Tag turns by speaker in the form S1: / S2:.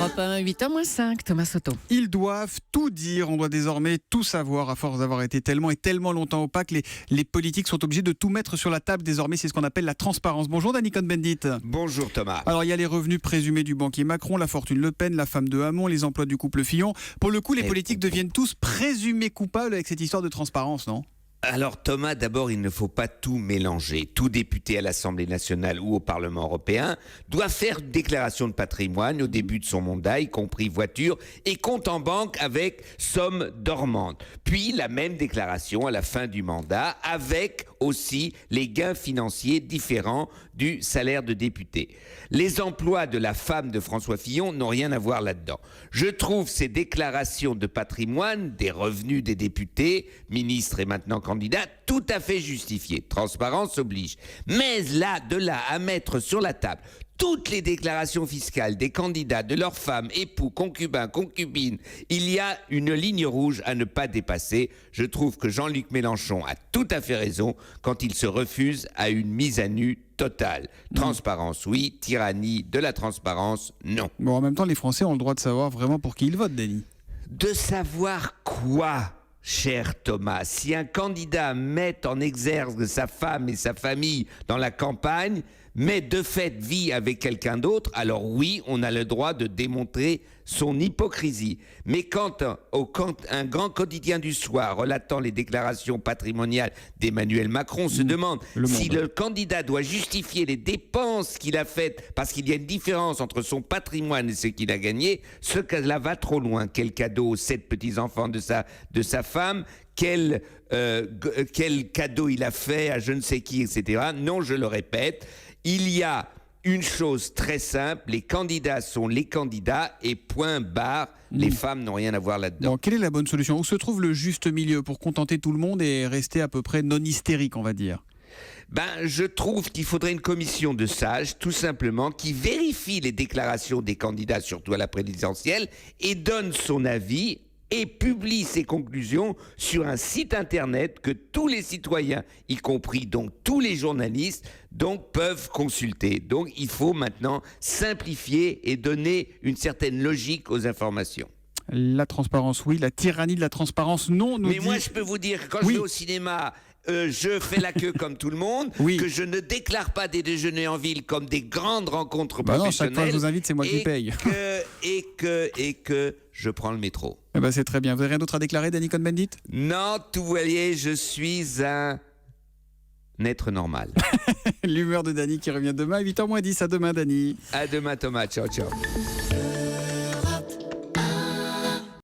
S1: Europe 1, 8h-5, Thomas Soto.
S2: Ils doivent tout dire, on doit désormais tout savoir à force d'avoir été tellement et tellement longtemps opaques. Les politiques sont obligés de tout mettre sur la table désormais, c'est ce qu'on appelle la transparence. Bonjour Danny Cohn-Bendit.
S3: Bonjour Thomas.
S2: Alors il y a les revenus présumés du banquier Macron, la fortune Le Pen, la femme de Hamon, les emplois du couple Fillon. Pour le coup, les politiques deviennent tous présumés coupables avec cette histoire de transparence, non ?
S3: Alors Thomas, d'abord, il ne faut pas tout mélanger. Tout député à l'Assemblée nationale ou au Parlement européen doit faire une déclaration de patrimoine au début de son mandat, y compris voiture et compte en banque avec somme dormante. Puis la même déclaration à la fin du mandat avec aussi les gains financiers différents du salaire de député. Les emplois de la femme de François Fillon n'ont rien à voir là-dedans. Je trouve ces déclarations de patrimoine, des revenus des députés, ministres et maintenant candidats, tout à fait justifiées. Transparence oblige. Mais de là à mettre sur la table toutes les déclarations fiscales des candidats, de leurs femmes, époux, concubins, concubines, il y a une ligne rouge à ne pas dépasser. Je trouve que Jean-Luc Mélenchon a tout à fait raison quand il se refuse à une mise à nu totale. Transparence, oui. Tyrannie de la transparence, non.
S2: Bon, en même temps, les Français ont le droit de savoir vraiment pour qui ils votent, Danny.
S3: De savoir quoi ? Cher Thomas, si un candidat met en exergue sa femme et sa famille dans la campagne, mais de fait vit avec quelqu'un d'autre, alors oui, on a le droit de démontrer son hypocrisie. Mais quand un grand quotidien du soir relatant les déclarations patrimoniales d'Emmanuel Macron se demande si le candidat doit justifier les dépenses qu'il a faites parce qu'il y a une différence entre son patrimoine et ce qu'il a gagné, ce cas-là va trop loin. Quel cadeau aux 7 petits-enfants de sa femme, quel cadeau il a fait à je ne sais qui, etc. Non, je le répète, il y a une chose très simple, les candidats sont les candidats et point barre, les femmes n'ont rien à voir là-dedans.
S2: Bon, quelle est la bonne solution ? Où se trouve le juste milieu pour contenter tout le monde et rester à peu près non hystérique, on va dire ?
S3: Je trouve qu'il faudrait une commission de sages, tout simplement, qui vérifie les déclarations des candidats, surtout à la présidentielle, et donne son avis et publie ses conclusions sur un site internet que tous les citoyens, y compris donc tous les journalistes, donc peuvent consulter. Donc il faut maintenant simplifier et donner une certaine logique aux informations.
S2: La transparence, oui. La tyrannie de la transparence, non.
S3: Mais moi, je peux vous dire, quand je vais au cinéma, je fais la queue comme tout le monde, que je ne déclare pas des déjeuners en ville comme des grandes rencontres professionnelles.
S2: Non, chaque fois que je vous invite, c'est moi qui paye.
S3: Et que je prends le métro.
S2: C'est très bien. Vous n'avez rien d'autre à déclarer, Danny Cohn-Bendit ?
S3: Non, tout voyez, je suis un être normal.
S2: L'humeur de Danny qui revient demain à 8h-10. À demain, Danny.
S3: À demain, Thomas. Ciao, ciao.